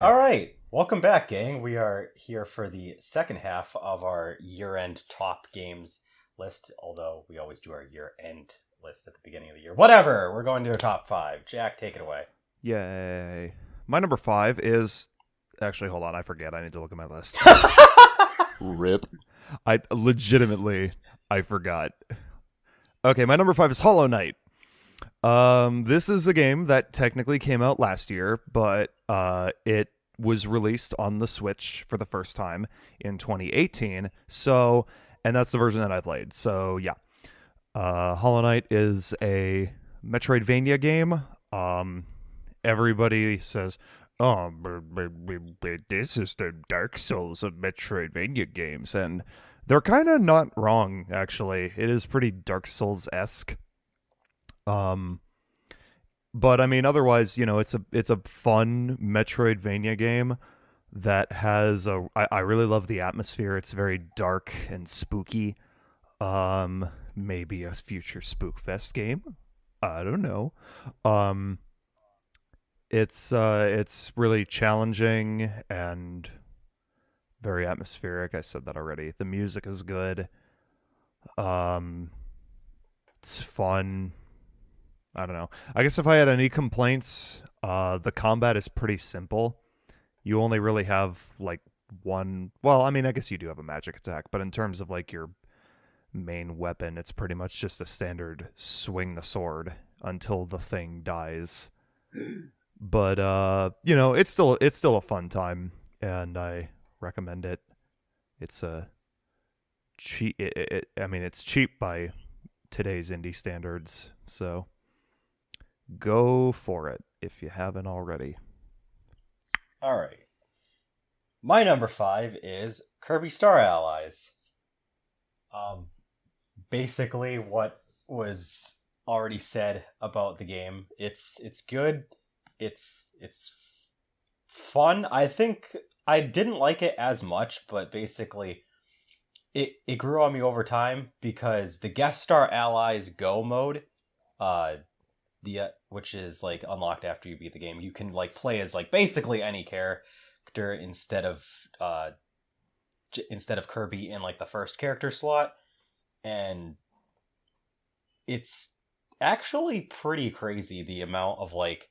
All right, welcome back, gang. We are here for the second half of our year-end top games list. Although we always do our year-end list at the beginning of the year. Whatever. We're going to a top five. Jack, take it away. Yay. My number 5 is... Actually, hold on. I forget. I need to look at my list. Rip. I forgot. Okay, my number 5 is Hollow Knight. This is a game that technically came out last year, but it was released on the Switch for the first time in 2018. So, and that's the version that I played. So, yeah. Hollow Knight is a Metroidvania game. Everybody says, "Oh, this is the Dark Souls of Metroidvania games," and they're kind of not wrong. Actually, it is pretty Dark Souls-esque. But I mean, otherwise, it's a fun Metroidvania game that has a. I really love the atmosphere. It's very dark and spooky. Maybe a future Spookfest game. I don't know. Um, it's really challenging and very atmospheric. I said that already. The music is good. Um, it's fun. I don't know. I guess if I had any complaints, the combat is pretty simple. You only really have like one. Well, I mean, I guess you do have a magic attack, but in terms of like your main weapon, it's pretty much just a standard swing the sword until the thing dies. But it's still a fun time, and I recommend it. It's a cheap. I mean, it's cheap by today's indie standards, so go for it if you haven't already. All right. My number five is Kirby Star Allies. Um, Basically what was already said about the game. It's good. It's fun. I think I didn't like it as much, but basically it grew on me over time because the guest star allies go mode, uh, which is like unlocked after you beat the game. You can like play as like basically any character instead of Kirby in like the first character slot, and it's actually pretty crazy the amount of like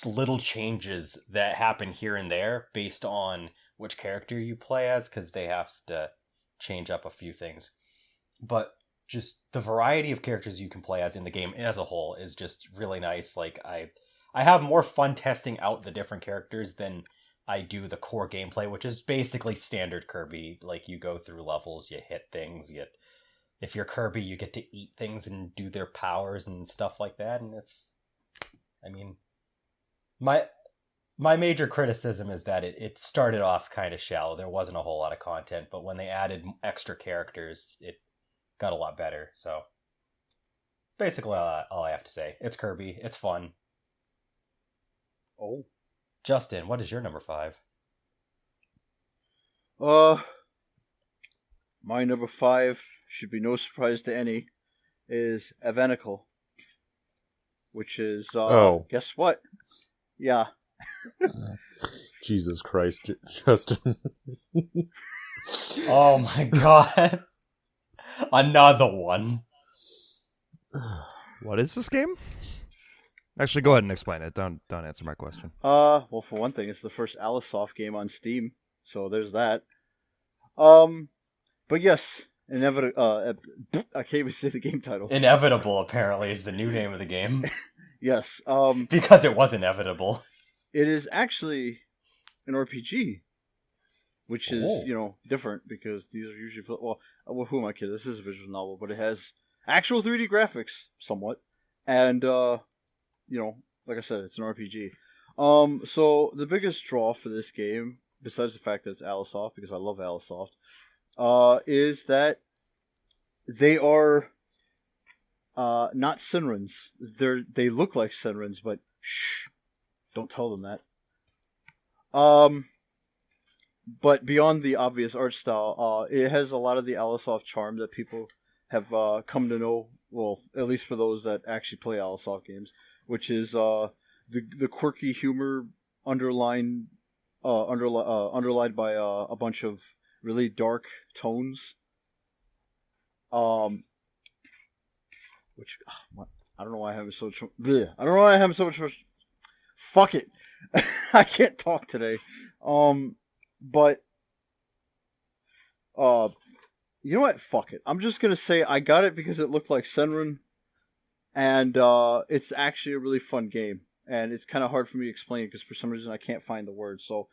little changes that happen here and there based on which character you play as, because they have to change up a few things. But just the variety of characters you can play as in the game as a whole is just really nice. Like I have more fun testing out the different characters than I do the core gameplay, which is basically standard Kirby. Like you go through levels, you hit things, if you're Kirby, you get to eat things and do their powers and stuff like that. And I mean, my my major criticism is that it started off kind of shallow. There wasn't a whole lot of content, but when they added extra characters, it got a lot better. So basically, all I have to say, it's Kirby. It's fun. Oh. Justin, what is your number five? Uh, my number 5 should be no surprise to any is Evanical, which is Oh. guess what? Yeah. Jesus Christ, Justin. Oh my god, another one. What is this game? Actually, go ahead and explain it. Don't answer my question. Well, for one thing, it's the first Alicesoft game on Steam, so there's that. But yes, inevitable. I can't even say the game title. Inevitable apparently is the new name of the game Yes. because it was inevitable. It is actually an RPG, which is Oh. different because these are usually who am I kidding? This is a visual novel, but it has actual 3D graphics somewhat, and like I said, it's an RPG. So the biggest draw for this game, besides the fact that it's Alicesoft, because I love Alicesoft, is that they are not Senrens. They look like Senrens, but shh, don't tell them that. But beyond the obvious art style, it has a lot of the Alicesoft charm that people have come to know. Well, at least for those that actually play Alicesoft games, which is the quirky humor underlined underlined by a bunch of really dark tones. Which I don't know why I have so much. Bleh. I don't know why I have so much. Fuck it, I can't talk today. But you know what? Fuck it. I'm just gonna say I got it because it looked like Senran, and it's actually a really fun game, and it's kind of hard for me to explain because for some reason I can't find the words. So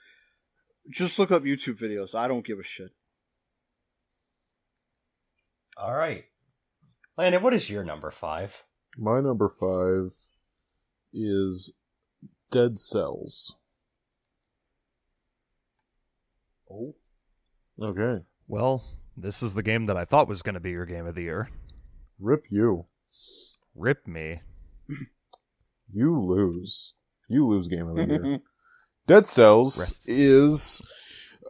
just look up YouTube videos. I don't give a shit. All right, Landon, what is your number 5? My number 5 is Dead Cells. Oh. Okay. Well, this is the game that I thought was going to be your game of the year. Rip you. Rip me. You lose. You lose game of the year. Dead Cells is...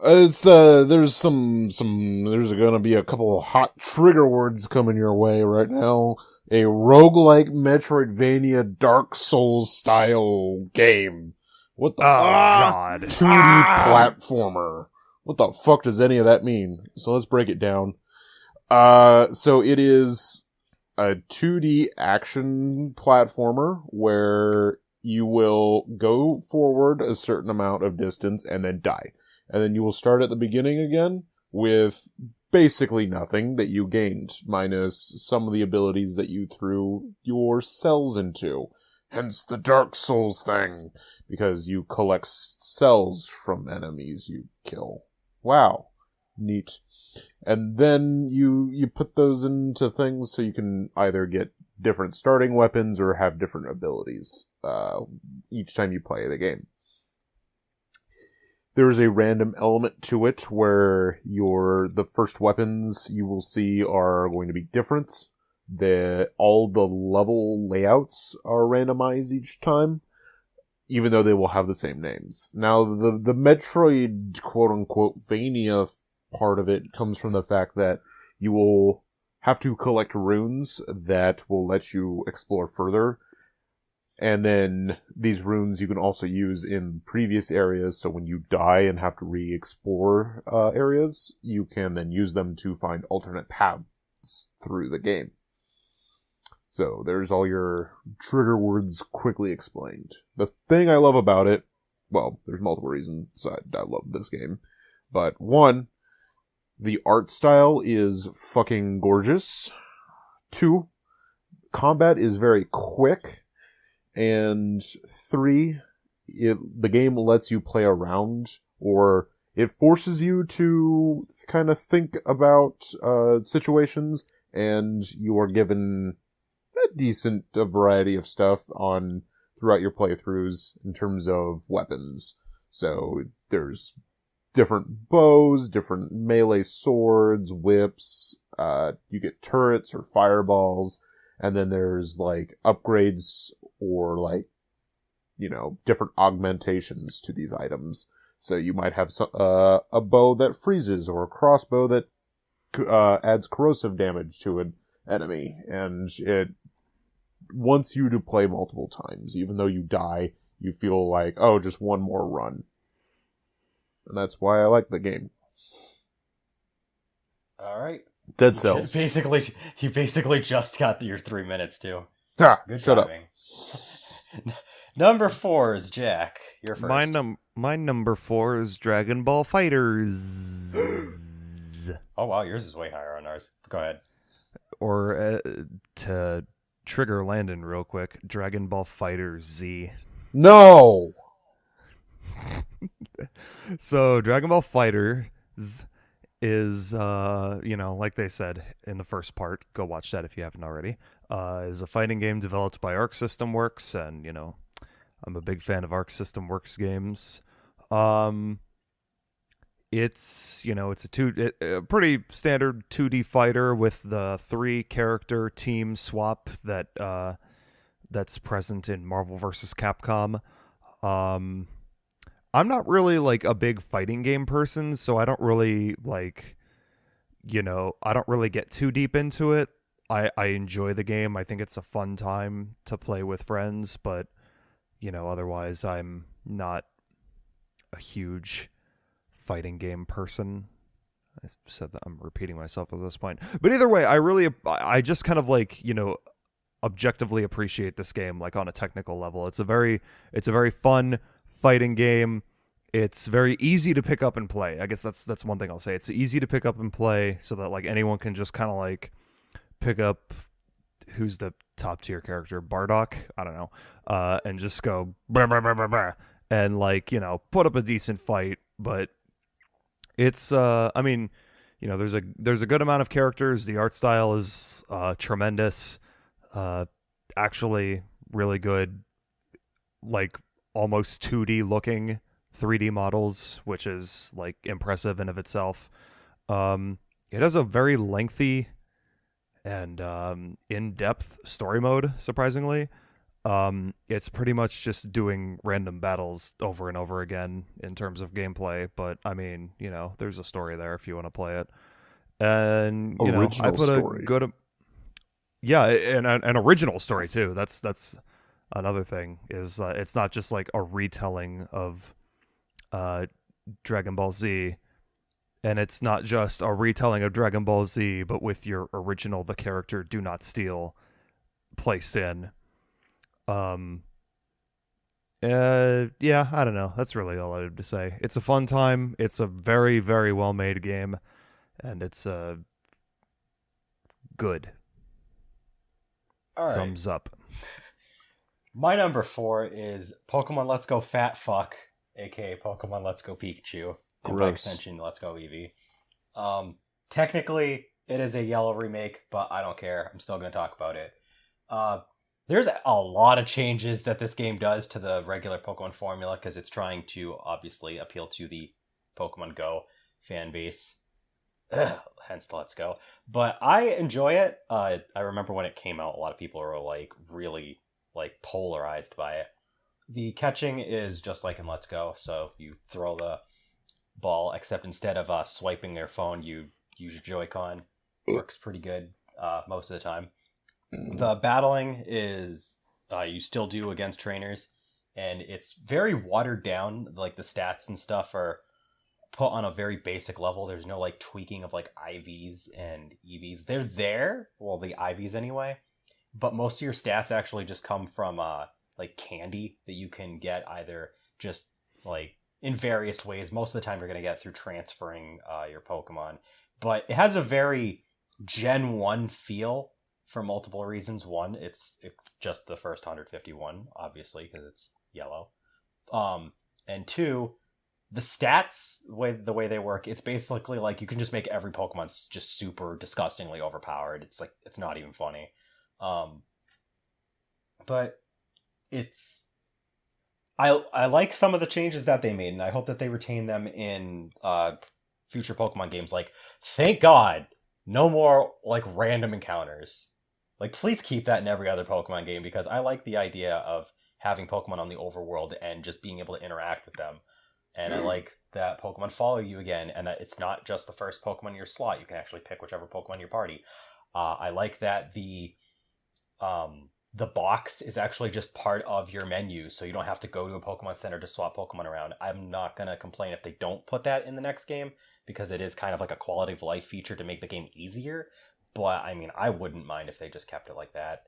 there's gonna be a couple of hot trigger words coming your way right now. A roguelike Metroidvania Dark Souls style game. What the God. 2D platformer. What the fuck does any of that mean? So let's break it down. So it is a 2D action platformer where you will go forward a certain amount of distance and then die. And then you will start at the beginning again with basically nothing that you gained, minus some of the abilities that you threw your cells into. Hence the Dark Souls thing, because you collect cells from enemies you kill. Wow. Neat. And then you put those into things so you can either get different starting weapons or have different abilities each time you play the game. There's a random element to it where the first weapons you will see are going to be different. All the level layouts are randomized each time, even though they will have the same names. Now, the Metroid quote-unquote Vania part of it comes from the fact that you will have to collect runes that will let you explore further. And then these runes you can also use in previous areas, so when you die and have to re-explore areas, you can then use them to find alternate paths through the game. So there's all your trigger words quickly explained. The thing I love about it, well, there's multiple reasons I love this game. But one, the art style is fucking gorgeous. 2, combat is very quick. And 3, the game lets you play around, or it forces you to kind of think about situations, and you are given a decent variety of stuff throughout your playthroughs in terms of weapons. So there's different bows, different melee swords, whips, you get turrets or fireballs, and then there's like upgrades or like, different augmentations to these items. So you might have a bow that freezes, or a crossbow that adds corrosive damage to an enemy, and it wants you to play multiple times. Even though you die, you feel like, oh, just one more run. And that's why I like the game. All right. Dead Cells. You basically just got your 3 minutes too. Ah, Good shut timing. Number 4 is Jack. You're first. My number 4 is Dragon Ball Fighters. Oh wow, yours is way higher on ours. Go ahead. Or to trigger Landon real quick, Dragon Ball Fighters Z. No! So Dragon Ball Fighters is, like they said in the first part, go watch that if you haven't already, is a fighting game developed by Arc System Works, and, I'm a big fan of Arc System Works games. It's, it's a pretty standard 2D fighter with the 3-character team swap that's present in Marvel vs. Capcom. I'm not really like a big fighting game person, so I don't really I don't really get too deep into it. I enjoy the game. I think it's a fun time to play with friends, but otherwise I'm not a huge fighting game person. I said that, I'm repeating myself at this point. But either way, I just kind of like, objectively appreciate this game, like on a technical level. It's a very fun fighting game. It's very easy to pick up and play. I guess that's one thing I'll say. It's easy to pick up and play so that like anyone can just kind of like pick up, who's the top tier character, Bardock, I don't know, and just go blah, blah, blah, blah, blah, and like, put up a decent fight. But it's I mean, there's a good amount of characters. The art style is tremendous, actually really good, like almost 2D looking 3D models, which is like impressive in of itself. It has a very lengthy and in-depth story mode, surprisingly. It's pretty much just doing random battles over and over again in terms of gameplay, but I mean, there's a story there if you want to play it. And I put story. a good, yeah, and an original story too. That's another thing, is it's not just like a retelling of Dragon Ball Z, and it's not just a retelling of Dragon Ball Z, but with your original, the character Do Not Steal placed in. Yeah, I don't know. That's really all I have to say. It's a fun time. It's a very, very well made game, and it's good. All right. Thumbs up. My number 4 is Pokemon Let's Go Fat Fuck, aka Pokemon Let's Go Pikachu, and by Gross. extension Let's Go Eevee. Technically, it is a yellow remake, but I don't care. I'm still going to talk about it. There's a lot of changes that this game does to the regular Pokemon formula, because it's trying to obviously appeal to the Pokemon Go fan base. Hence the Let's Go. But I enjoy it. I remember when it came out, a lot of people were like really like polarized by it. The catching is just like in Let's Go, so you throw the ball, except instead of swiping your phone, you use your Joy-Con. Works pretty good most of the time. The battling is you still do against trainers, and it's very watered down. Like the stats and stuff are put on a very basic level. There's no like tweaking of like IVs and EVs. They're there, well, the IVs anyway, but most of your stats actually just come from like candy that you can get either just like in various ways. Most of the time you're going to get through transferring your Pokemon, but it has a very Gen 1 feel for multiple reasons. One, it's just the first 151, obviously, because it's yellow. And two, the stats, the way they work, it's basically like you can just make every Pokemon just super disgustingly overpowered. It's like, it's not even funny. But it's... I like some of the changes that they made, and I hope that they retain them in future Pokemon games. Like, thank God, no more like random encounters. Like, please keep that in every other Pokemon game, because I like the idea of having Pokemon on the overworld and just being able to interact with them. And I like that Pokemon follow you again, and that it's not just the first Pokemon in your slot. You can actually pick whichever Pokemon in your party. I like that the box is actually just part of your menu, so you don't have to go to a Pokemon Center to swap Pokemon around. I'm not going to complain if they don't put that in the next game, because it is kind of like a quality of life feature to make the game easier. But, I mean, I wouldn't mind if they just kept it like that.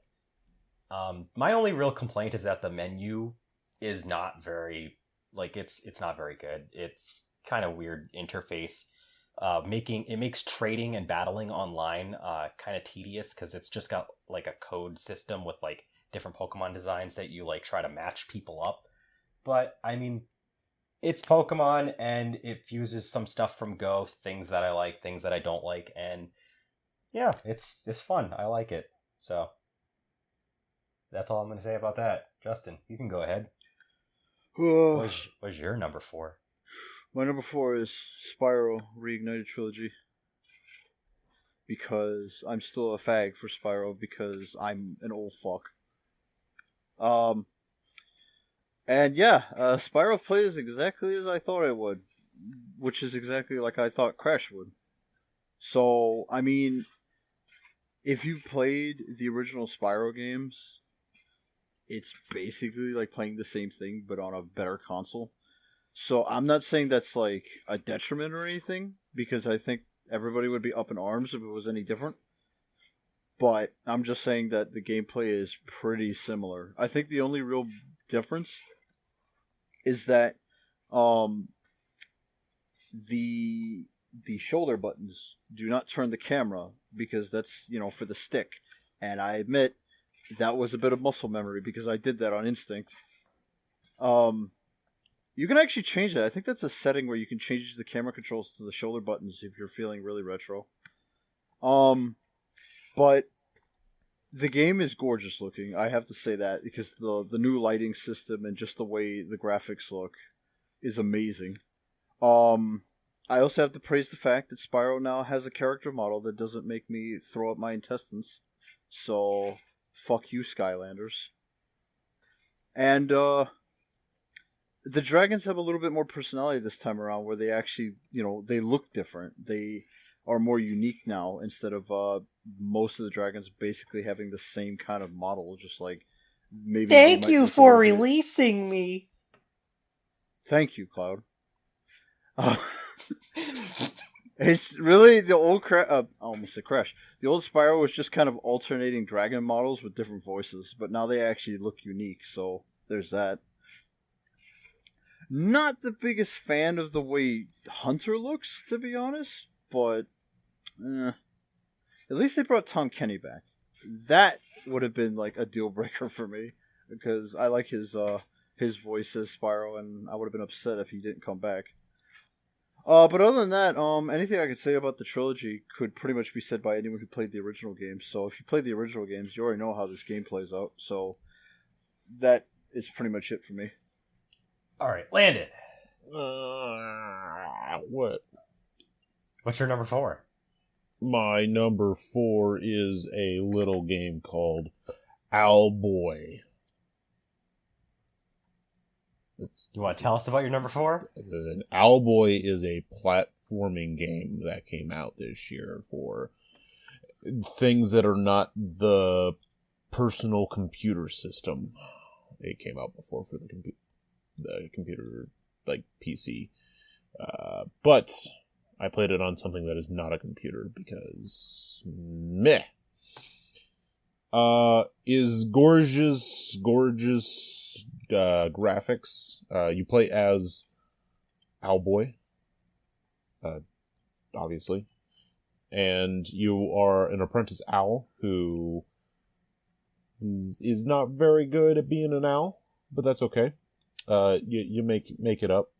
My only real complaint is that the menu is not very, like, it's not very good. It's kind of weird interface. It makes trading and battling online kind of tedious, because it's just got, like, a code system with, like, different Pokemon designs that you, like, try to match people up. But, I mean, it's Pokemon, and it fuses some stuff from Go, things that I like, things that I don't like, and yeah, it's fun. I like it. So that's all I'm going to say about that. Justin, you can go ahead. What's your number 4? My number 4 is Spyro Reignited Trilogy. Because I'm still a fag for Spyro, because I'm an old fuck. And yeah, Spyro plays exactly as I thought it would, which is exactly like I thought Crash would. So, I mean, if you played the original Spyro games, it's basically like playing the same thing, but on a better console. So I'm not saying that's like a detriment or anything, because I think everybody would be up in arms if it was any different. But I'm just saying that the gameplay is pretty similar. I think the only real difference is that um, the shoulder buttons do not turn the camera, because that's, for the stick. And I admit that was a bit of muscle memory, because I did that on instinct. You can actually change that. I think that's a setting where you can change the camera controls to the shoulder buttons if you're feeling really retro. But the game is gorgeous looking. I have to say that, because the new lighting system and just the way the graphics look is amazing. I also have to praise the fact that Spyro now has a character model that doesn't make me throw up my intestines. So, fuck you, Skylanders. And the dragons have a little bit more personality this time around, where they actually, they look different. They are more unique now, instead of most of the dragons basically having the same kind of model, just like maybe. Thank you for releasing me. Thank you, Cloud. It's really the old I almost said Crash. The old Spyro was just kind of alternating dragon models with different voices, but now they actually look unique, so there's that. Not the biggest fan of the way Hunter looks, to be honest, but at least they brought Tom Kenny back. That would have been like a deal breaker for me, because I like his voice as Spyro, and I would have been upset if he didn't come back. But other than that, anything I could say about the trilogy could pretty much be said by anyone who played the original games. So if you played the original games, you already know how this game plays out. So that is pretty much it for me. All right, Landon. What? What's your number 4? My number 4 is a little game called Owlboy. You want to tell us about your number 4? Owlboy is a platforming game that came out this year for things that are not the personal computer system. It came out before for the computer, like PC. But I played it on something that is not a computer, because meh. Is gorgeous graphics. You play as Owlboy, obviously, and you are an apprentice owl who is not very good at being an owl, but that's okay. You make it up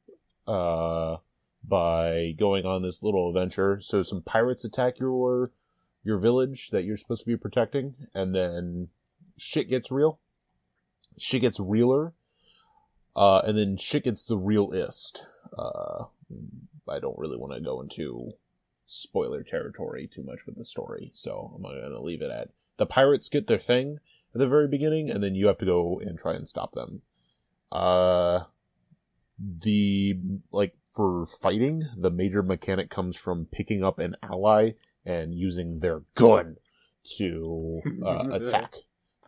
by going on this little adventure. So some pirates attack your village that you're supposed to be protecting, and then shit gets real. Shit gets realer. And then shit gets the realist. I don't really want to go into spoiler territory too much with the story, so I'm going to leave it at the pirates get their thing at the very beginning, and then you have to go and try and stop them. For fighting, the major mechanic comes from picking up an ally and using their gun to attack.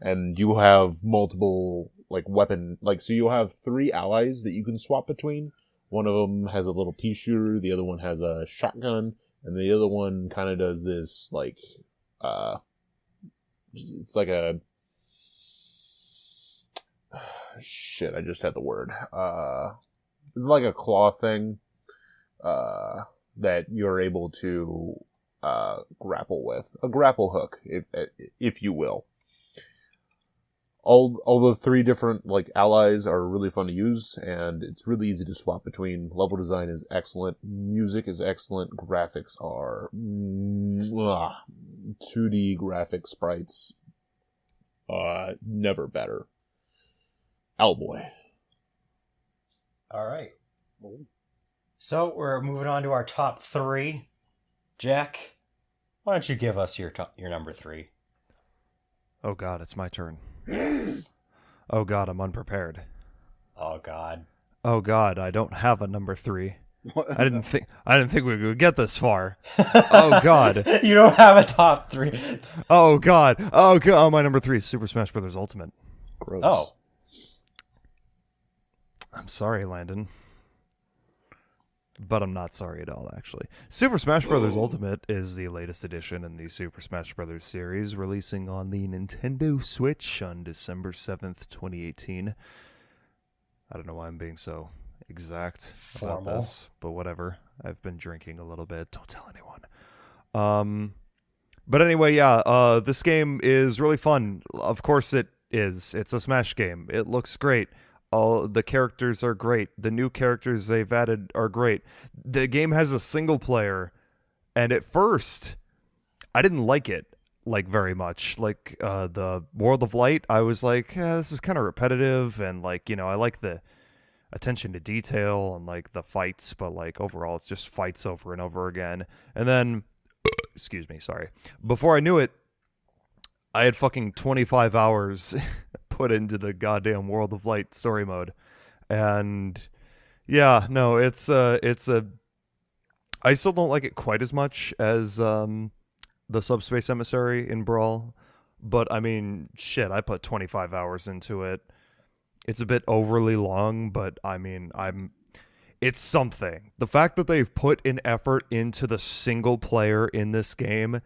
And you have multiple weapon, so you'll have 3 allies that you can swap between. One of them has a little pea shooter, the other one has a shotgun, and the other one kind of does this it's like a shit. I just had the word. It's like a claw thing that you're able to grapple with, a grapple hook, if you will. All the 3 different allies are really fun to use, and it's really easy to swap between. Level design is excellent, music is excellent, graphics are 2D graphic sprites, never better. Owlboy. All right. So we're moving on to our top 3. Jack, why don't you give us your number 3? Oh God, it's my turn. Oh God, I'm unprepared. Oh God. Oh God, I don't have a number 3. I didn't think we would get this far. Oh God. You don't have a top 3. Oh God. Oh God. Oh, my number 3 is Super Smash Bros. Ultimate. Gross. Oh. I'm sorry, Landon. but I'm not sorry at all, actually. Super Smash Bros. Ultimate is the latest edition in the Super Smash Bros. Series, releasing on the Nintendo Switch on December 7th, 2018. I don't know why I'm being so exact about this, but whatever. I've been drinking a little bit. Don't tell anyone. But anyway, yeah, this game is really fun. Of course it is. It's a Smash game. It looks great. All the characters are great. The new characters they've added are great. The game has a single player, and at first, I didn't like it very much. Like the World of Light, I was like, this is kind of repetitive, and I like the attention to detail and like the fights, but like overall, it's just fights over and over again. And then, excuse me, sorry. Before I knew it, I had fucking 25 hours put into the goddamn World of Light story mode. And yeah, no, it's a I still don't like it quite as much as the Subspace Emissary in Brawl, but I mean, shit, I put 25 hours into it. It's a bit overly long, but I mean, it's something. The fact that they've put an effort into the single player in this game,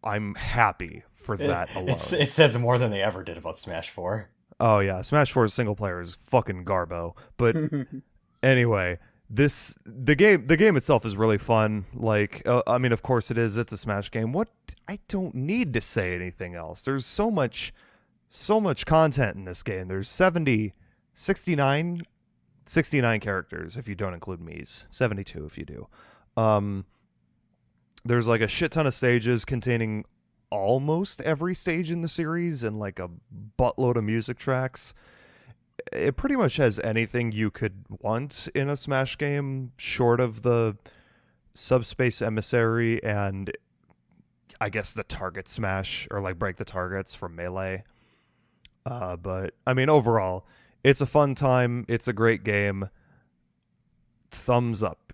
I'm happy for that alone. It says more than they ever did about Smash 4. Oh yeah, Smash 4's single player is fucking garbo. But anyway, the game itself is really fun. Like, I mean, of course it is. It's a Smash game. I don't need to say anything else. There's so much content in this game. There's 69 characters if you don't include Mii's. 72 if you do. There's like a shit ton of stages containing almost every stage in the series and like a buttload of music tracks. It pretty much has anything you could want in a Smash game, short of the Subspace Emissary and I guess the target smash or like break the targets from Melee. But I mean, overall, it's a fun time. It's a great game. Thumbs up.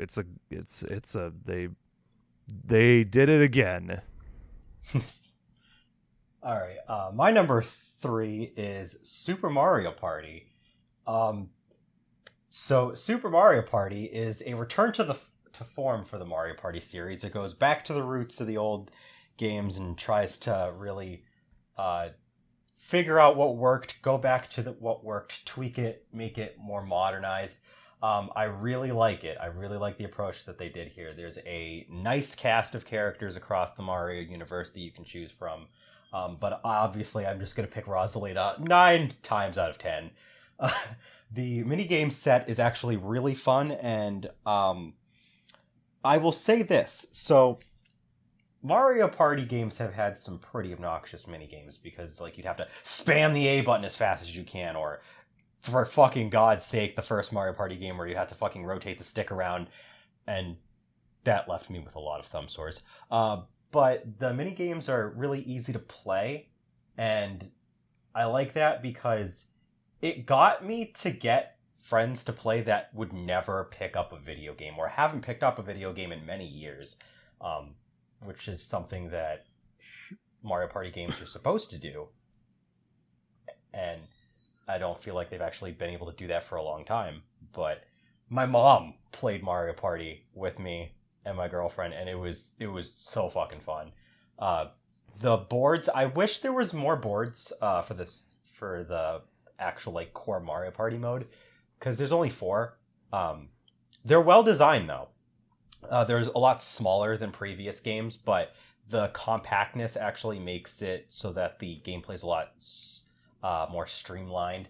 They did it again. All right. My number 3 is Super Mario Party. So Super Mario Party is a return to form for the Mario Party series. It goes back to the roots of the old games and tries to really figure out what worked, go back to what worked, tweak it, make it more modernized. I really like it. I really like the approach that they did here. There's a nice cast of characters across the Mario universe that you can choose from. But obviously, I'm just going to pick Rosalita 9 times out of 10. The minigame set is actually really fun, and I will say this. So, Mario Party games have had some pretty obnoxious minigames because, like, you'd have to spam the A button as fast as you can, or for fucking God's sake, the first Mario Party game where you had to fucking rotate the stick around, and that left me with a lot of thumb sores. But the minigames are really easy to play, and I like that because it got me to get friends to play that would never pick up a video game or haven't picked up a video game in many years, which is something that Mario Party games are supposed to do. And I don't feel like they've actually been able to do that for a long time. But my mom played Mario Party with me and my girlfriend, and it was so fucking fun. The boards, I wish there was more boards for the actual like core Mario Party mode, because there's only 4. They're well designed though. There's a lot smaller than previous games, but the compactness actually makes it so that the gameplay is a lot more streamlined.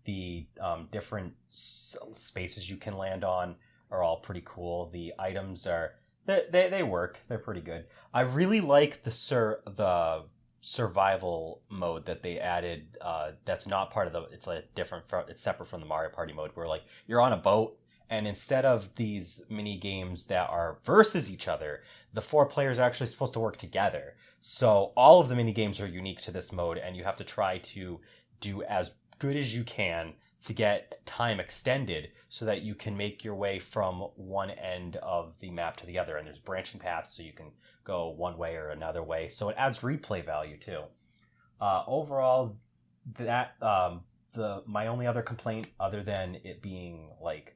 The different spaces you can land on are all pretty cool. The items are they work. They're pretty good. I really like the survival mode that they added. That's not part of the. It's like different. It's separate from the Mario Party mode, where like you're on a boat, and instead of these mini games that are versus each other, the 4 players are actually supposed to work together. So all of the mini games are unique to this mode, and you have to try to do as good as you can to get time extended so that you can make your way from one end of the map to the other. And there's branching paths, so you can go one way or another way. So it adds replay value too. Overall, that my only other complaint, other than it being like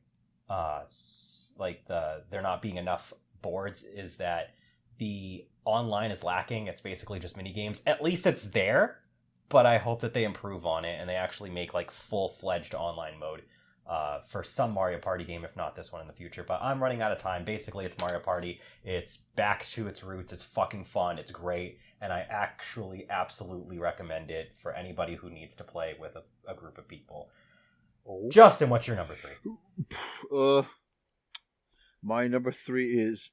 there not being enough boards is that the online is lacking. It's basically just mini games. At least it's there, but I hope that they improve on it and they actually make like full-fledged online mode for some Mario Party game, if not this one in the future. But I'm running out of time. Basically, it's Mario Party. It's back to its roots. It's fucking fun. It's great. And I actually absolutely recommend it for anybody who needs to play with a group of people. Oh. Justin, what's your number 3? My number 3 is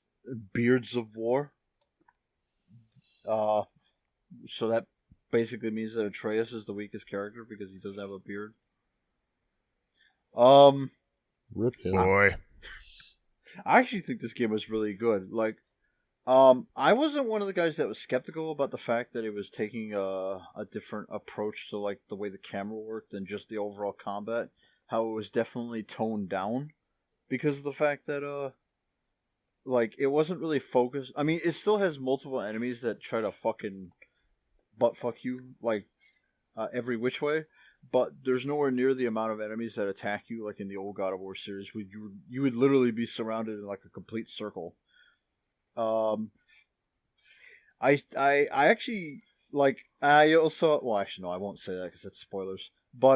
Beards of War. So that basically means that Atreus is the weakest character because he doesn't have a beard. Rip him. Boy. I actually think this game was really good. Like, I wasn't one of the guys that was skeptical about the fact that it was taking a different approach to like the way the camera worked than just the overall combat. How it was definitely toned down because of the fact that like it wasn't really focused. I mean, it still has multiple enemies that try to fucking butt fuck you like every which way. But there's nowhere near the amount of enemies that attack you like in the old God of War series. You would literally be surrounded in like a complete circle. I actually like. I also actually no, I won't say that because that's spoilers. But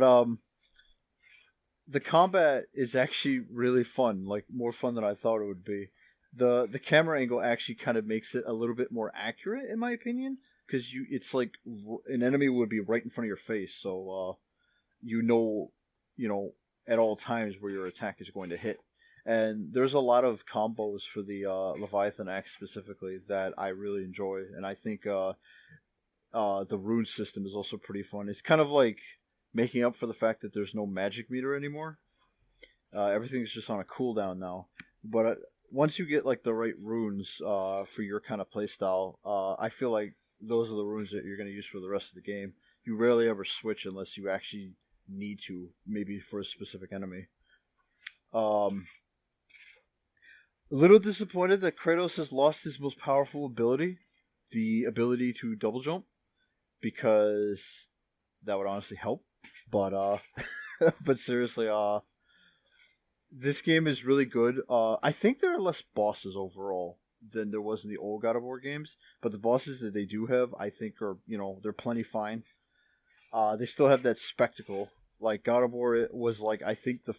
the combat is actually really fun. Like more fun than I thought it would be. The camera angle actually kind of makes it a little bit more accurate in my opinion because it's like an enemy would be right in front of your face, so you know at all times where your attack is going to hit. And there's a lot of combos for the Leviathan Axe specifically that I really enjoy, and I think the rune system is also pretty fun. It's kind of like making up for the fact that there's no magic meter anymore. Everything's just on a cooldown now. But once you get like the right runes for your kind of playstyle, I feel like those are the runes that you're going to use for the rest of the game. You rarely ever switch unless you actually need to, maybe for a specific enemy. A little disappointed that Kratos has lost his most powerful ability, the ability to double jump, because that would honestly help. But but seriously, this game is really good. I think there are less bosses overall than there was in the old God of War games, but the bosses that they do have, I think, are they're plenty fine. They still have that spectacle. Like God of War was like I think the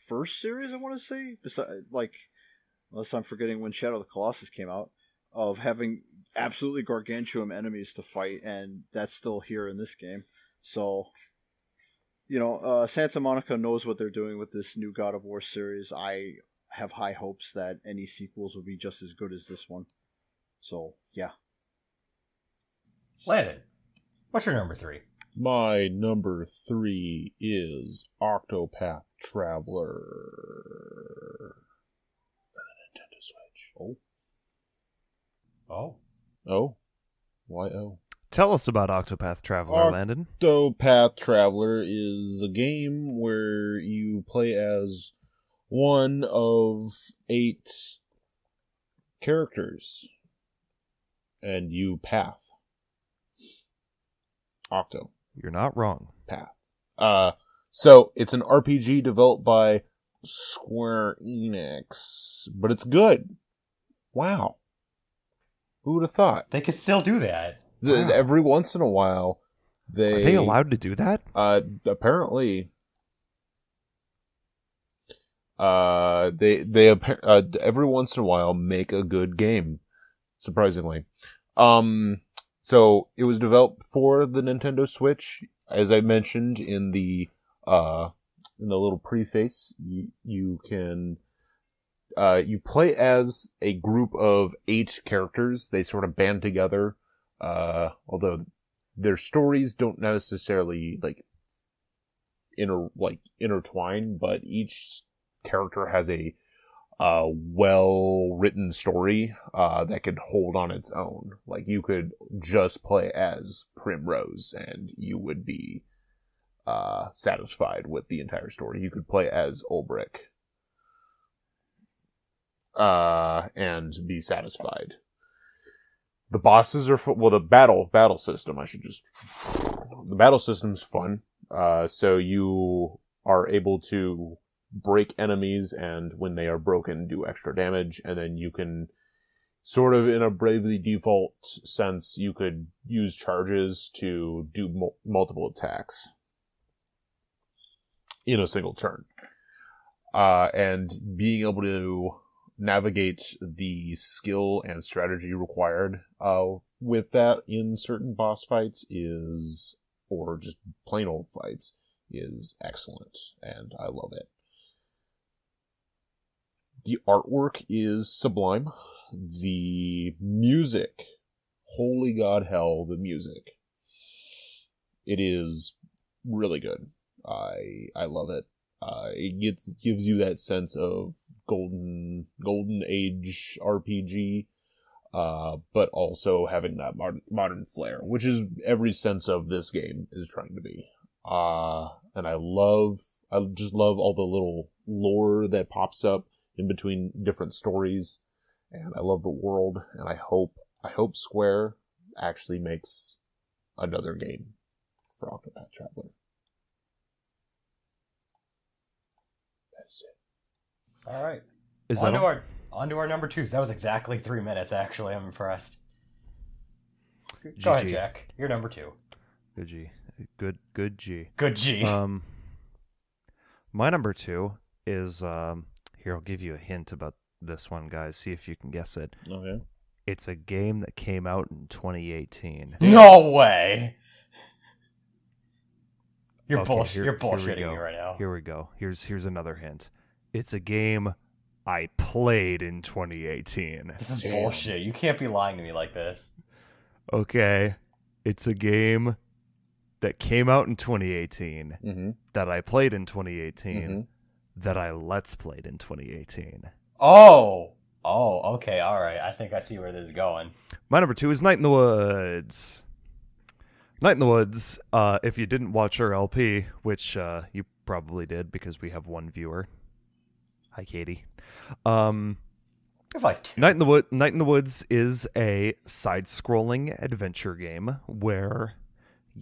first series I want to say, like unless I'm forgetting when Shadow of the Colossus came out, of having absolutely gargantuan enemies to fight, and that's still here in this game. So, Santa Monica knows what they're doing with this new God of War series. I have high hopes that any sequels will be just as good as this one. So, yeah. Landon, what's your number 3? My number 3 is Octopath Traveler for the Nintendo Switch. Oh? Why oh? Tell us about Octopath Traveler, Landon. Octopath Traveler is a game where you play as one of 8 characters, and you path. Octo. You're not wrong. Path. So it's an RPG developed by Square Enix, but it's good. Wow. Who would have thought? They could still do that. Wow. Every once in a while, Are they allowed to do that? Apparently, they every once in a while make a good game. Surprisingly, so it was developed for the Nintendo Switch, as I mentioned in the little preface. You can. You play as a group of 8 characters. They sort of band together, although their stories don't necessarily intertwine. But each character has a well-written story that could hold on its own. Like you could just play as Primrose, and you would be satisfied with the entire story. You could play as Ulbrich. And be satisfied. The bosses are the battle system. The battle system's fun. So you are able to break enemies, and when they are broken, do extra damage. And then you can, sort of in a Bravely Default sense, you could use charges to do multiple attacks in a single turn. And being able to navigate the skill and strategy required with that in certain boss fights or just plain old fights, is excellent, and I love it. The artwork is sublime. The music, holy god hell, the music. It is really good. I love it. It gives you that sense of golden age RPG, but also having that modern flair, which is every sense of this game is trying to be. And I just love all the little lore that pops up in between different stories, and I love the world, and I hope Square actually makes another game for Octopath Traveler. That's it. All right. Is on that to our number 2s. That was exactly 3 minutes, actually. I'm impressed. Go ahead, Jack. You're number 2. Good G. Good G. Good G. My number 2 is here. I'll give you a hint about this one, guys. See if you can guess it. Okay. It's a game that came out in 2018. No way. You're Okay, you're bullshitting here we go. me right now. Here we go. Here's another hint. It's a game I played in 2018. This is Damn. bullshit. You can't be lying to me like this. Okay. It's a game that came out in 2018, Mm-hmm. that I played in 2018, Mm-hmm. that I Let's Played in 2018. Oh, okay, all right. I think I see where this is going. My number 2 is Night in the Woods. Night in the Woods, if you didn't watch our LP, which you probably did because we have one viewer. Hi, Katie. I have like 2. Night in the Woods is a side-scrolling adventure game where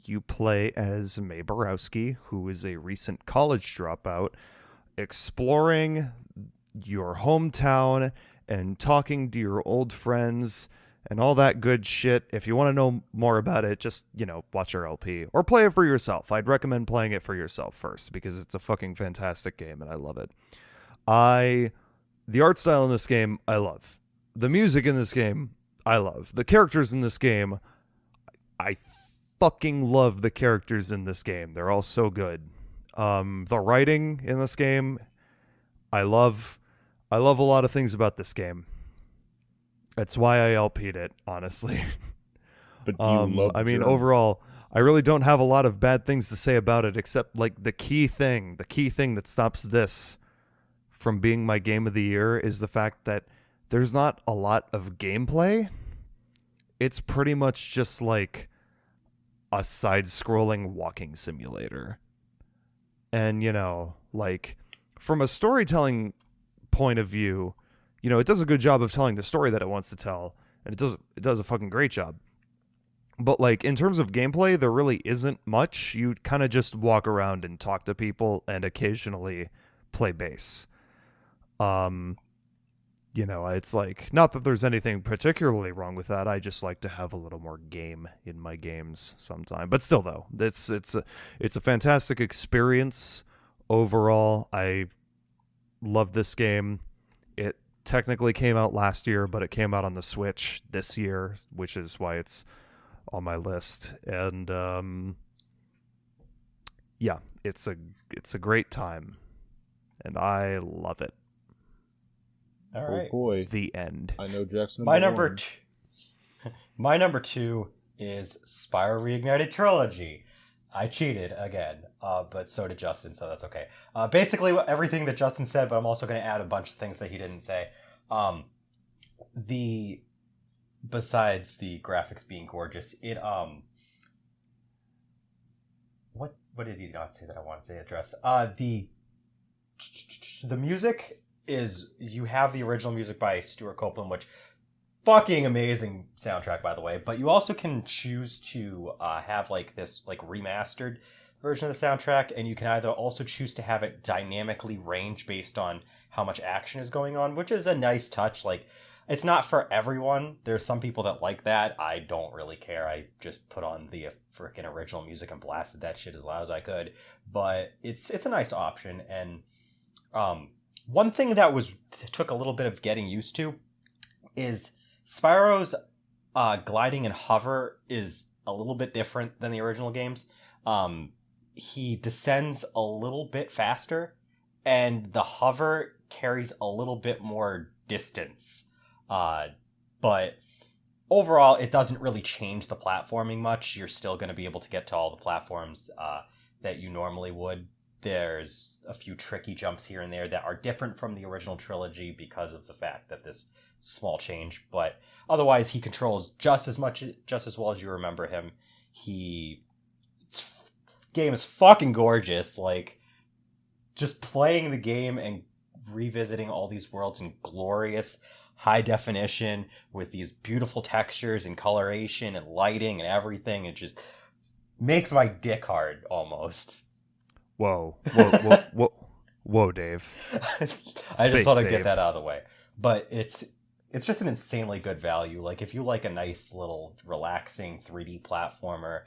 you play as Mae Borowski, who is a recent college dropout, exploring your hometown and talking to your old friends and all that good shit. If you want to know more about it, just, watch our LP or play it for yourself. I'd recommend playing it for yourself first because it's a fucking fantastic game and I love it. The art style in this game, I love. The music in this game, I love. The characters in this game, I fucking love the characters in this game. They're all so good. The writing in this game, I love a lot of things about this game. That's why I LP'd it, honestly. But do you love overall, I really don't have a lot of bad things to say about it, except like the key thing that stops this from being my game of the year is the fact that there's not a lot of gameplay. It's pretty much just like a side-scrolling walking simulator. And, from a storytelling point of view, it does a good job of telling the story that it wants to tell, and it does a fucking great job. But, in terms of gameplay, there really isn't much. You kind of just walk around and talk to people and occasionally play bass. It's not that there's anything particularly wrong with that. I just like to have a little more game in my games sometime. But still, though, it's a fantastic experience overall. I love this game. It technically came out last year, but it came out on the Switch this year, which is why it's on my list. And yeah, it's a great time, and I love it. All right. Oh boy. The end. I know Jackson. My number 2 is Spyro Reignited Trilogy. I cheated again, but so did Justin, so that's okay. Basically, everything that Justin said, but I'm also going to add a bunch of things that he didn't say. Besides the graphics being gorgeous, what did he not say that I wanted to address? The music is, you have the original music by Stuart Copeland, which fucking amazing soundtrack, by the way, but you also can choose to have this remastered version of the soundtrack, and you can either also choose to have it dynamically range based on how much action is going on, which is a nice touch. Like, it's not for everyone. There's some people that like that. I don't really care. I just put on the freaking original music and blasted that shit as loud as I could. But it's a nice option. And one thing that took a little bit of getting used to is Spyro's gliding and hover is a little bit different than the original games. He descends a little bit faster, and the hover carries a little bit more distance. But overall, it doesn't really change the platforming much. You're still going to be able to get to all the platforms that you normally would. There's a few tricky jumps here and there that are different from the original trilogy because of the fact that this small change. But otherwise, he controls just as well as you remember him. Game is fucking gorgeous. Like, just playing the game and revisiting all these worlds in glorious high definition with these beautiful textures and coloration and lighting and everything, it just makes my dick hard almost. Whoa, Dave. I just want to Dave. get that out of the way. But it's just an insanely good value. Like, if you like a nice little relaxing 3D platformer,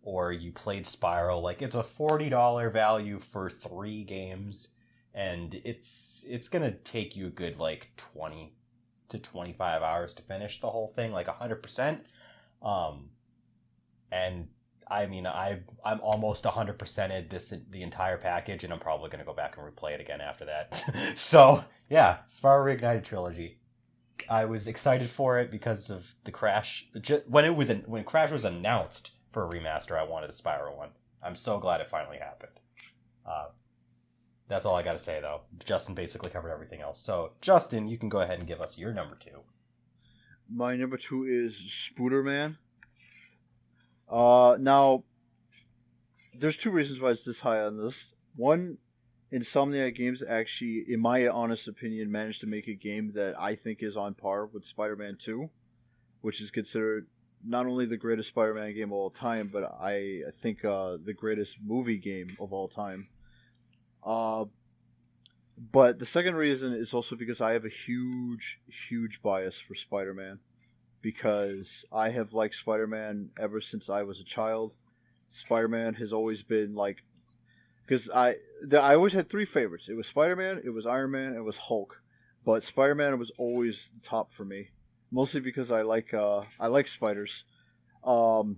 or you played Spyro, like, it's a $40 value for 3 games, and it's gonna take you a good like 20 to 25 hours to finish the whole thing, like 100%. And I mean, I'm almost 100%ed the entire package, and I'm probably gonna go back and replay it again after that. So yeah, Spyro Reignited Trilogy. I was excited for it because of the Crash. When Crash was announced for a remaster, I wanted a Spyro one. I'm so glad it finally happened. That's all I got to say, though. Justin basically covered everything else. So, Justin, you can go ahead and give us your number 2. My number 2 is Spooderman. Now, there's 2 reasons why it's this high on this. One, Insomniac Games actually, in my honest opinion, managed to make a game that I think is on par with Spider-Man 2, which is considered not only the greatest Spider-Man game of all time, but I think the greatest movie game of all time. But the second reason is also because I have a huge bias for Spider-Man, because I have liked Spider-Man ever since I was a child. Spider-Man has always been like, because I always had 3 favorites. It was Spider-Man, it was Iron Man, it was Hulk. But Spider-Man was always the top for me, mostly because I like spiders. But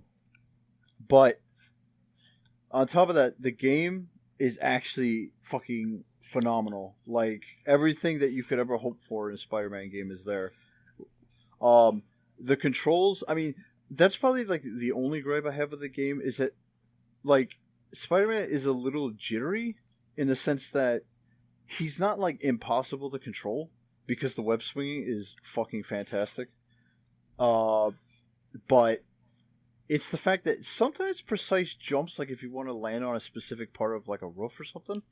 on top of that, the game is actually fucking phenomenal. Like, everything that you could ever hope for in a Spider-Man game is there. The controls, I mean, that's probably like the only gripe I have with the game, is that, like, Spider-Man is a little jittery in the sense that he's not like impossible to control, because the web swinging is fucking fantastic. But it's the fact that sometimes precise jumps, like if you want to land on a specific part of like a roof or something,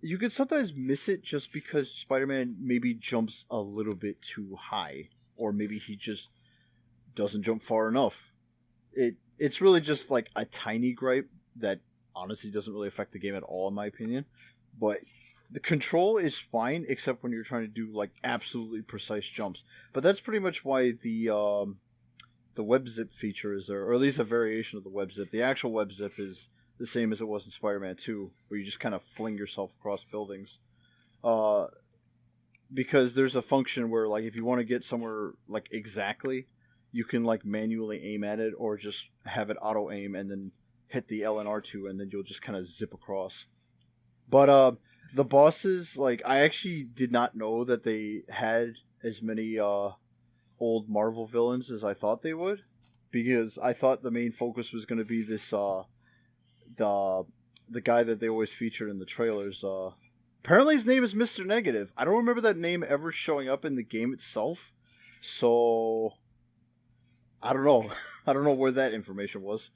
you can sometimes miss it just because Spider-Man maybe jumps a little bit too high, or maybe he just doesn't jump far enough. It's really just like a tiny gripe that honestly doesn't really affect the game at all, in my opinion. But the control is fine, except when you're trying to do like absolutely precise jumps. But that's pretty much why the web zip feature is there, or at least a variation of the web zip. The actual web zip is the same as it was in Spider-Man 2, where you just kind of fling yourself across buildings. Because there's a function where, like, if you want to get somewhere like exactly, you can like manually aim at it, or just have it auto aim and then hit the L and R2, and then you'll just kind of zip across. But the bosses, like, I actually did not know that they had as many old Marvel villains as I thought they would, because I thought the main focus was going to be this the guy that they always featured in the trailers. Apparently his name is Mr. Negative. I don't remember that name ever showing up in the game itself, so I don't know. I don't know where that information was.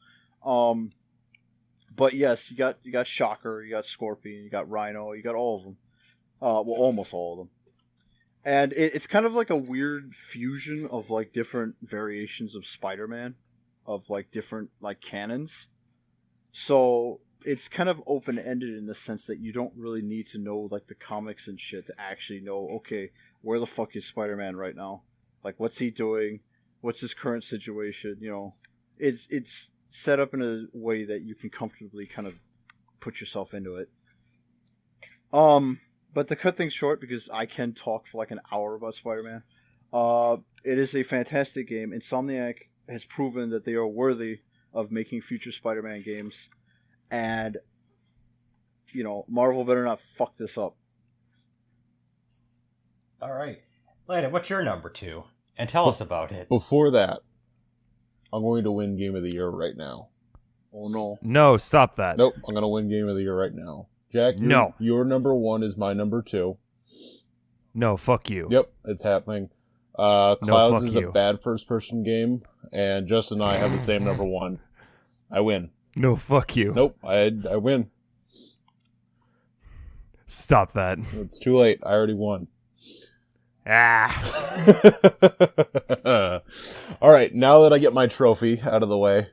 But yes, you got Shocker, you got Scorpion, you got Rhino, you got all of them. Well, almost all of them. And it's kind of like a weird fusion of like different variations of Spider-Man, of like different like canons. So it's kind of open ended in the sense that you don't really need to know like the comics and shit to actually know, okay, where the fuck is Spider-Man right now? Like, what's he doing? What's his current situation? You know, it's set up in a way that you can comfortably kind of put yourself into it. But to cut things short, because I can talk for like an hour about Spider-Man, it is a fantastic game. Insomniac has proven that they are worthy of making future Spider-Man games, and you know, Marvel better not fuck this up. All right, Landon, what's your number 2? And tell us about it. Before that, I'm going to win Game of the Year right now. Oh no! No, stop that. Nope, I'm going to win Game of the Year right now. Jack, No. Your number 1 is my number 2. No, fuck you. Yep, it's happening. Clouds fuck is you. a bad first-person game, and Justin and I have the same number 1. I win. No, fuck you. Nope, I win. Stop that. It's too late. I already won. Ah. All right, now that I get my trophy out of the way,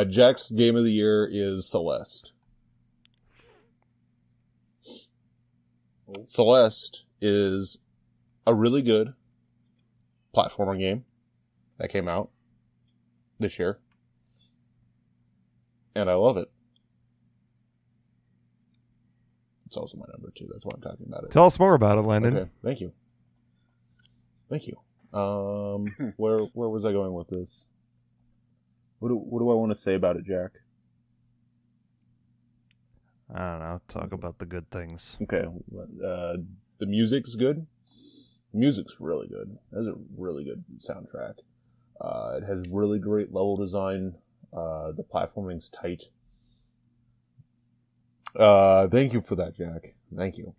Jack's Game of the Year is Celeste. Celeste is a really good platformer game that came out this year, and I love it. It's also my number 2. That's why I'm talking about it. Tell us more about it, Landon. Okay, thank you. Where was I going with this? What do I want to say about it, Jack? I don't know. Talk about the good things. Okay, the music's good. The music's really good. It has a really good soundtrack. It has really great level design. The platforming's tight. Thank you for that, Jack. Thank you.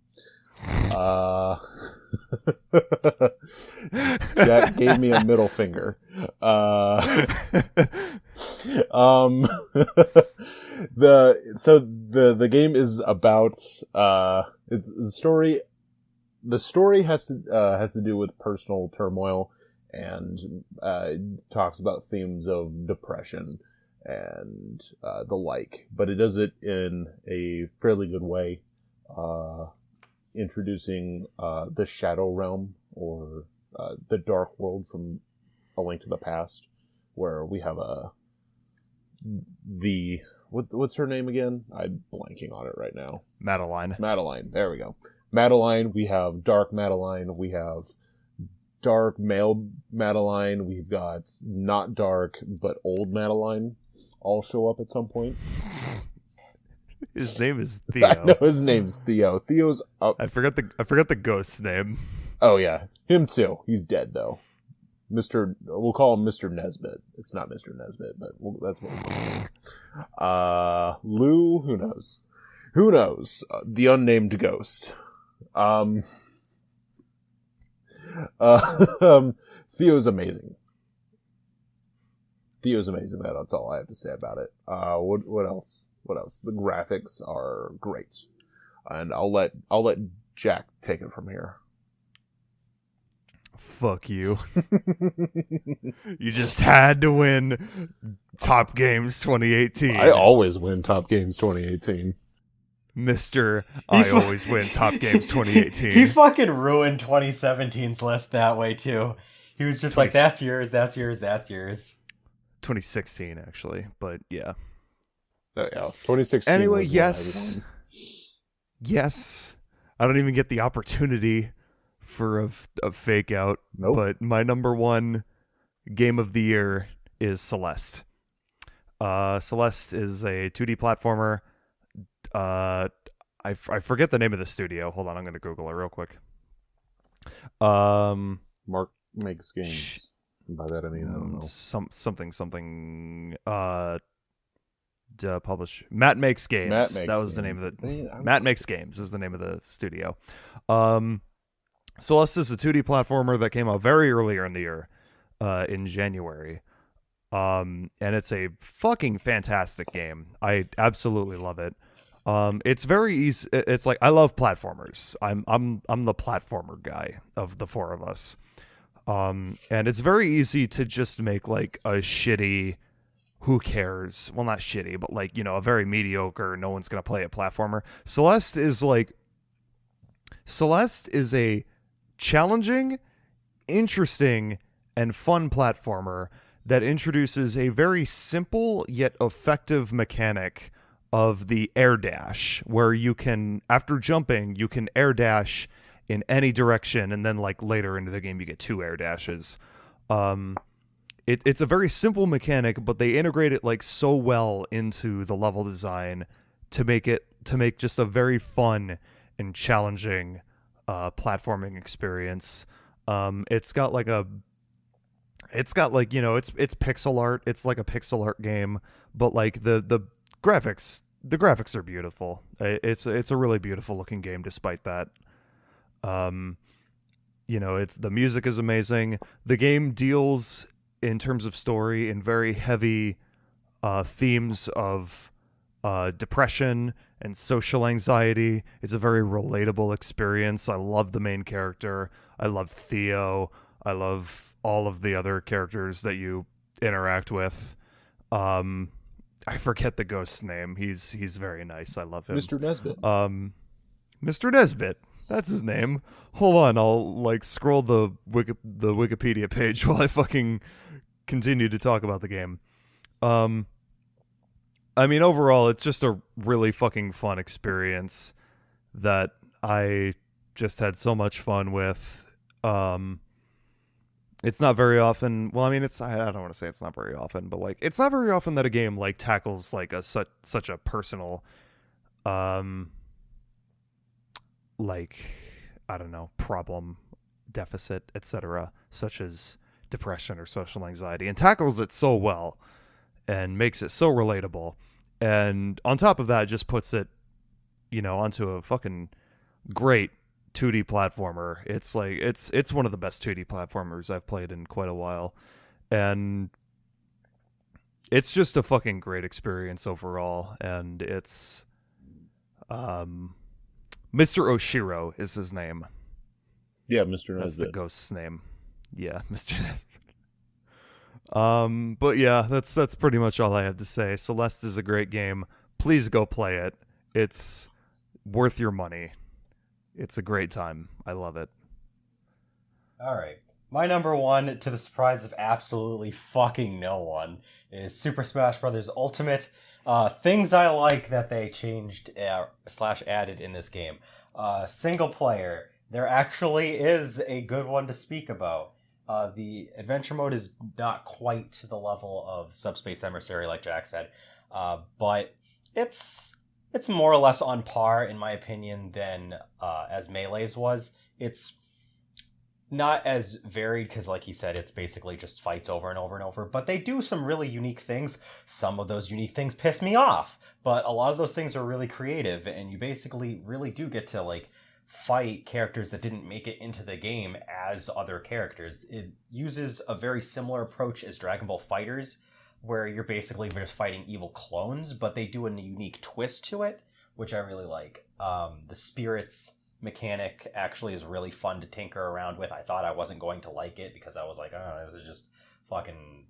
Jack gave me a middle finger. The game is about the story. The story has to do with personal turmoil, and talks about themes of depression and the like, but it does it in a fairly good way, introducing the Shadow Realm, or the Dark World from A Link to the Past, where we have what's her name again? I'm blanking on it right now. Madeline. There we go. Madeline. We have Dark Madeline. We have Dark Male Madeline. We've got not dark but old Madeline. All show up at some point. His name is Theo. I know his name's Theo. Theo's up. I forgot the ghost's name. Oh yeah, him too. He's dead though. We'll call him Mr. Nesbit. It's not Mr. Nesbit, but that's what we'll call him. Lou, who knows? Who knows? The unnamed ghost. Theo's amazing. That's all I have to say about it. What else? The graphics are great, and I'll let Jack take it from here. Fuck you. You just had to win Top Games 2018. I always win Top Games 2018. Mr. I always win Top Games 2018. He fucking ruined 2017's list that way too. He was just like, that's yours, that's yours, that's yours. 2016 actually, but yeah. Oh, yeah. 2016. Anyway, yes. I don't even get the opportunity for a fake out. Nope. But my number 1 game of the year is Celeste. Celeste is a 2D platformer. I forget the name of the studio. Hold on, I'm going to Google it real quick. Mark makes games. By that I mean I don't know. Something. Publish. Matt Makes Games. That was the name of it. Matt Makes Games is the name of the studio. Celeste is a 2D platformer that came out very earlier in the year, in January. And it's a fucking fantastic game. I absolutely love it. It's very easy. It's like, I love platformers. I'm the platformer guy of the 4 of us. And it's very easy to just make like a shitty who cares? Well, not shitty, but like, a very mediocre, no one's gonna play it platformer. Celeste is a challenging, interesting, and fun platformer that introduces a very simple yet effective mechanic of the air dash, where you can, after jumping, you can air dash in any direction, and then like later into the game you get 2 air dashes. It's a very simple mechanic, but they integrate it like so well into the level design to make just a very fun and challenging platforming experience. It's got like it's pixel art. It's like a pixel art game, but like the graphics are beautiful. It's a really beautiful looking game despite that. It's the music is amazing. The game deals in terms of story in very heavy themes of depression and social anxiety. It's a very relatable experience. I love the main character. I love Theo. I love all of the other characters that you interact with. I forget the ghost's name. He's very nice. I love him. Mr. Nesbit. Mr. Nesbit. That's his name. Hold on, I'll like scroll the Wikipedia page while I fucking continue to talk about the game. I mean, overall, it's just a really fucking fun experience that I just had so much fun with. It's not very often. Well, I mean, I don't want to say it's not very often, but like, it's not very often that a game like tackles like such a personal, like, I don't know, problem, deficit, etc., such as depression or social anxiety, and tackles it so well and makes it so relatable. And on top of that, just puts it, onto a fucking great 2D platformer. It's like it's one of the best 2D platformers I've played in quite a while, and it's just a fucking great experience overall. And it's Mr. Oshiro is his name. Yeah, Mr. Nesbit. That's the ghost's name. Yeah, Mr. Nesbit. But yeah, that's pretty much all I have to say. Celeste is a great game. Please go play it. It's worth your money. It's a great time. I love it. All right. My number one, to the surprise of absolutely fucking no one, is Super Smash Bros. Ultimate. Things I like that they changed / added in this game. Single player. There actually is a good one to speak about. The adventure mode is not quite to the level of Subspace Emissary, like Jack said, but it's more or less on par, in my opinion, than as Melee's was. It's not as varied because, like he said, it's basically just fights over and over and over, but they do some really unique things. Some of those unique things piss me off, but a lot of those things are really creative, and you basically really do get to, like, fight characters that didn't make it into the game as other characters. It uses a very similar approach as Dragon Ball FighterZ, where you're basically just fighting evil clones, but they do a unique twist to it, which I really like. The spirits mechanic actually is really fun to tinker around with. I thought I wasn't going to like it because I was like, oh, this is just fucking...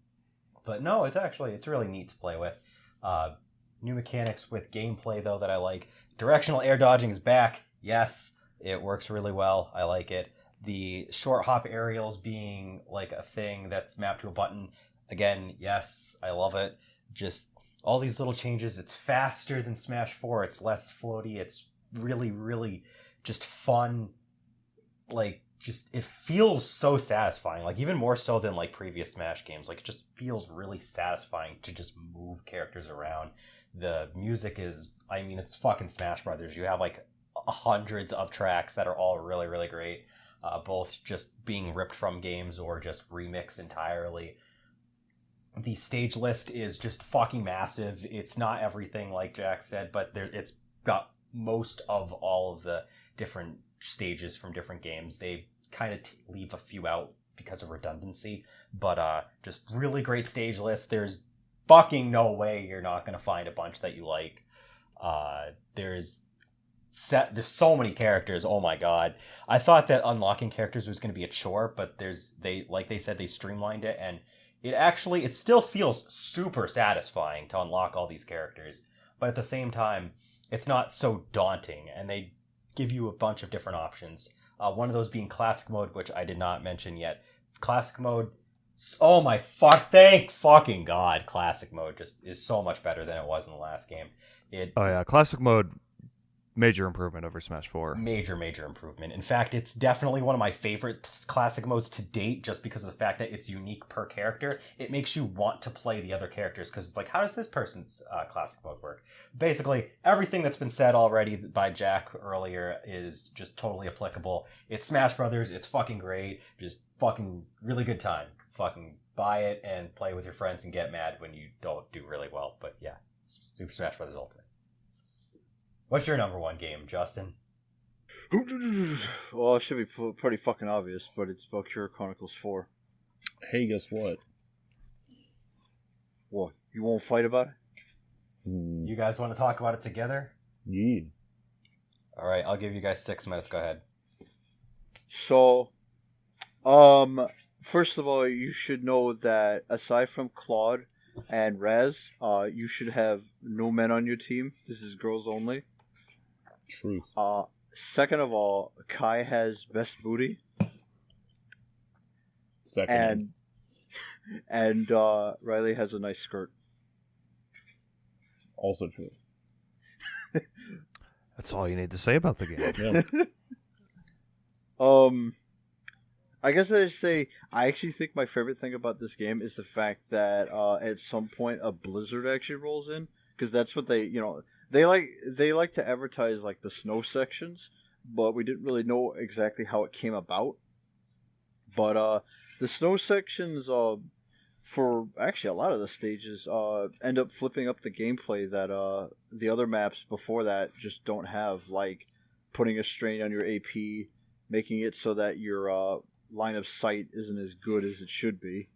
But no, it's really neat to play with. New mechanics with gameplay, though, that I like. Directional air dodging is back. Yes. It works really well. I like it. The short hop aerials being like a thing that's mapped to a button. Again, yes, I love it. Just all these little changes. It's faster than Smash 4. It's less floaty. It's really, really just fun. Like, just, it feels so satisfying. Like, even more so than like previous Smash games. Like, it just feels really satisfying to just move characters around. The music is, I mean, it's fucking Smash Brothers. You have like hundreds of tracks that are all really, really great, both just being ripped from games or just remixed entirely. The stage list is just fucking massive. It's not everything, like Jack said, but it's got most of all of the different stages from different games. They kind of leave a few out because of redundancy, but just really great stage list. There's fucking no way you're not going to find a bunch that you like. There's so many characters. Oh my god. I thought that unlocking characters was going to be a chore, but they said they streamlined it, and it still feels super satisfying to unlock all these characters, but at the same time, it's not so daunting, and they give you a bunch of different options. One of those being classic mode, which I did not mention yet. Classic mode, oh my thank fucking god, classic mode just is so much better than it was in the last game. Oh yeah, classic mode, major improvement over Smash 4. Major improvement. In fact, it's definitely one of my favorite classic modes to date, just because of the fact that it's unique per character. It makes you want to play the other characters, because it's like, how does this person's classic mode work? Basically, everything that's been said already by Jack earlier is just totally applicable. It's Smash Brothers. It's fucking great. Just fucking really good time. Fucking buy it and play with your friends and get mad when you don't do really well. But yeah, Super Smash Brothers Ultimate. What's your number one game, Justin? Well, it should be pretty fucking obvious, but it's Valkyria Chronicles 4. Hey, guess what? What? You won't fight about it? You guys want to talk about it together? Yeah. All right, I'll give you guys 6 minutes. Go ahead. So, first of all, you should know that aside from Claude and Raz, you should have no men on your team. This is girls only. Truth. Second of all, Kai has best booty. Second. And Riley has a nice skirt. Also true. That's all you need to say about the game. Yeah. I guess I'd say I actually think my favorite thing about this game is the fact that at some point a blizzard actually rolls in, because that's what they like to advertise, like the snow sections, but we didn't really know exactly how it came about. But the snow sections for actually a lot of the stages end up flipping up the gameplay that the other maps before that just don't have, like putting a strain on your AP, making it so that your line of sight isn't as good as it should be,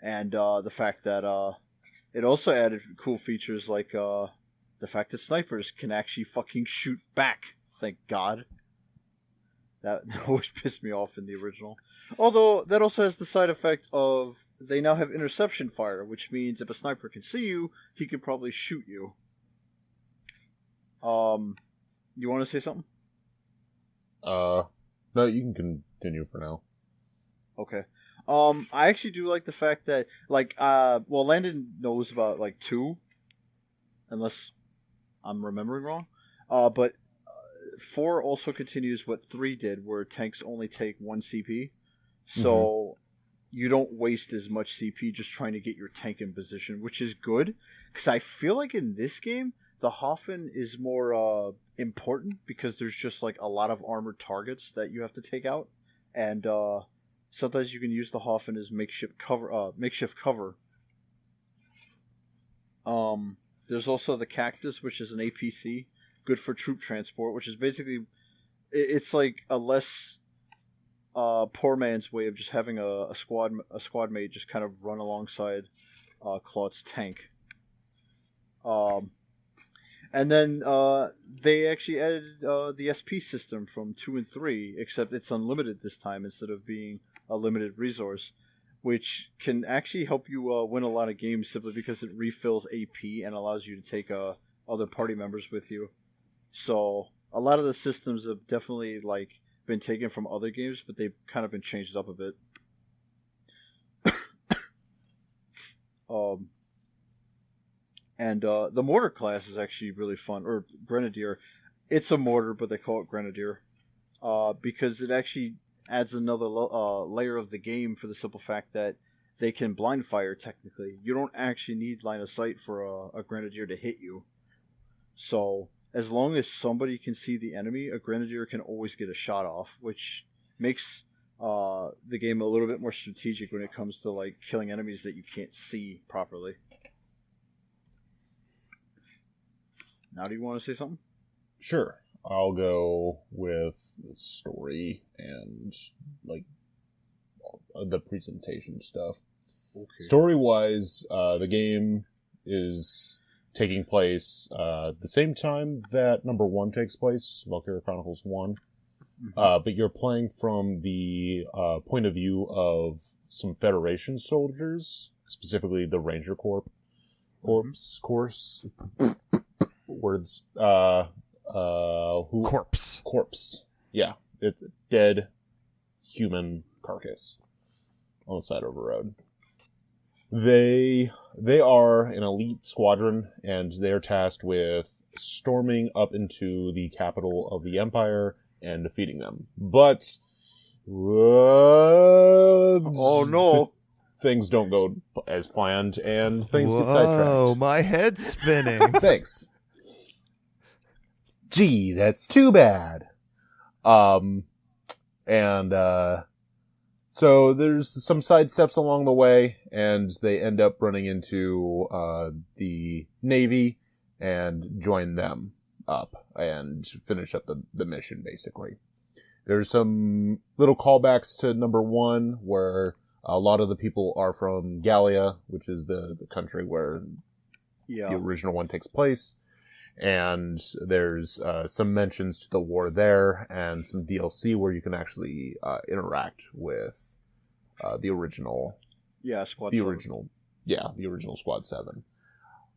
and the fact that it also added cool features like the fact that snipers can actually fucking shoot back. Thank God. That always pissed me off in the original. Although that also has the side effect of they now have interception fire, which means if a sniper can see you, he can probably shoot you. You want to say something? No, you can continue for now. Okay. I actually do like the fact that, like, well, Landon knows about, like, 2, unless I'm remembering wrong. But 4 also continues what 3 did, where tanks only take 1 CP. So you don't waste as much CP just trying to get your tank in position, which is good. Because I feel like in this game, the Hoffen is more important, because there's just, like, a lot of armored targets that you have to take out. And sometimes you can use the Hoffen as makeshift cover. There's also the Cactus, which is an APC, good for troop transport, which is basically, it's like a less poor man's way of just having a squad mate just kind of run alongside Claude's tank. And then they actually added the SP system from 2 and 3, except it's unlimited this time instead of being a limited resource, which can actually help you win a lot of games simply because it refills AP and allows you to take other party members with you. So a lot of the systems have definitely been taken from other games, but they've kind of been changed up a bit. And the mortar class is actually really fun, or Grenadier. It's a mortar, but they call it Grenadier because it actually adds another layer of the game for the simple fact that they can blind fire technically. You don't actually need line of sight for a Grenadier to hit you. So as long as somebody can see the enemy, a Grenadier can always get a shot off, which makes the game a little bit more strategic when it comes to killing enemies that you can't see properly. Now, do you want to say something? Sure. I'll go with the story and the presentation stuff. Okay. Story-wise, the game is taking place the same time that number 1 takes place, Valkyria Chronicles 1. but you're playing from the point of view of some Federation soldiers, specifically the Ranger Corps. Course. Words. Corpse. Yeah. It's a dead human carcass on the side of a road. They are an elite squadron, and they're tasked with storming up into the capital of the Empire and defeating them. But oh no, things don't go as planned, and things get sidetracked. Oh, my head's spinning. Thanks. Gee, that's too bad. So there's some side steps along the way, and they end up running into the Navy and join them up and finish up the mission, basically. There's some little callbacks to number 1, where a lot of the people are from Gallia, which is the country where the original one takes place. And there's some mentions to the war there, and some DLC where you can actually interact with the original. Yeah, Squad the 7. original. Yeah, the original Squad 7,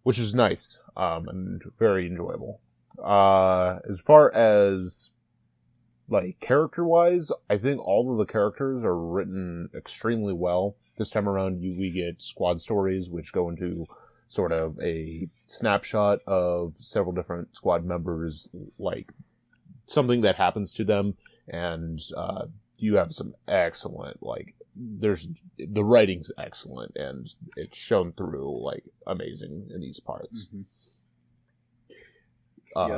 which is nice and very enjoyable. As far as like character-wise, I think all of the characters are written extremely well. This time around, we get squad stories, which go into sort of a snapshot of several different squad members, like something that happens to them, and you have some excellent, like, the writing's excellent, and it's shown through, like, amazing in these parts. Mm-hmm.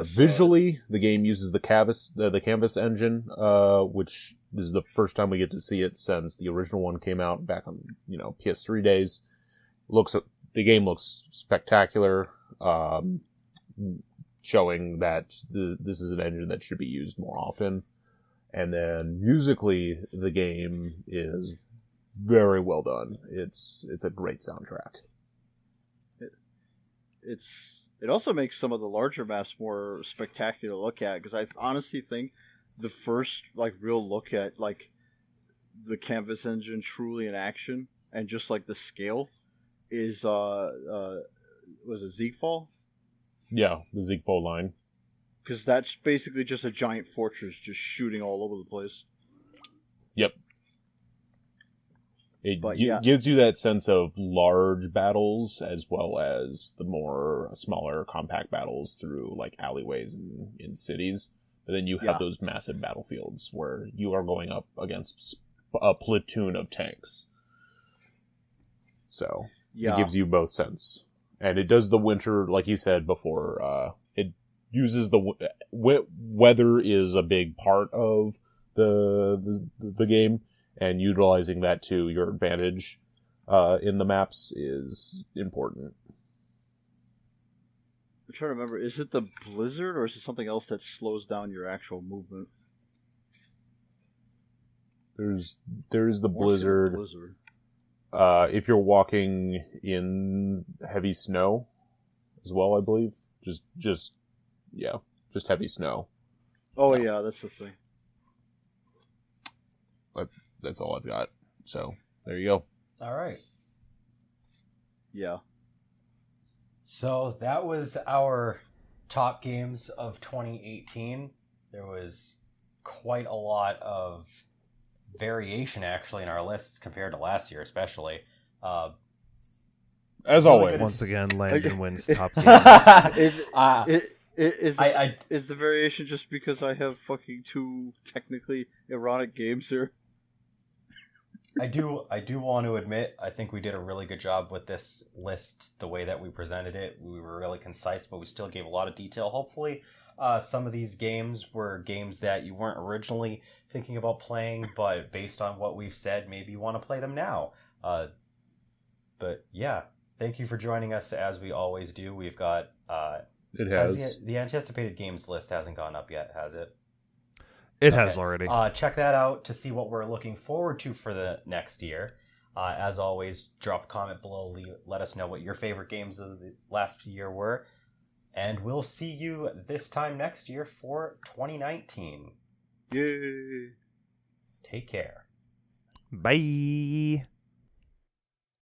Visually, the game uses the Canvas engine, which is the first time we get to see it since the original one came out back on, PS3 days. The game looks spectacular, showing that this is an engine that should be used more often. And then musically, the game is very well done. It's a great soundtrack. It also makes some of the larger maps more spectacular to look at, because I honestly think the first real look at the Canvas engine truly in action and just the scale is was it Ziegfall? Yeah, the Ziegfall line. Because that's basically just a giant fortress just shooting all over the place. Yep. It gives you that sense of large battles as well as the more smaller, compact battles through alleyways and in cities. But then you have those massive battlefields where you are going up against a platoon of tanks. So it gives you both sense. And it does the winter, like you said before. It uses the weather is a big part of the game. And utilizing that to your advantage in the maps is important. I'm trying to remember, is it the blizzard or is it something else that slows down your actual movement? There's the blizzard. If you're walking in heavy snow as well, I believe. Just heavy snow. Oh yeah, that's the thing. But that's all I've got. So there you go. All right. Yeah. So that was our top games of 2018. There was quite a lot of variation actually in our lists compared to last year, especially. As always. Once again, Landon wins top games. Is the variation just because I have fucking 2 technically erotic games here? I do want to admit, I think we did a really good job with this list, the way that we presented it. We were really concise, but we still gave a lot of detail. Hopefully, some of these games were games that you weren't originally thinking about playing, but based on what we've said, maybe you want to play them now. But yeah, thank you for joining us as we always do. We've got... It has. The anticipated games list hasn't gone up yet, has it? It has already. Check that out to see what we're looking forward to for the next year. As always, drop a comment below. Let us know what your favorite games of the last year were. And we'll see you this time next year for 2019. Yay! Take care. Bye.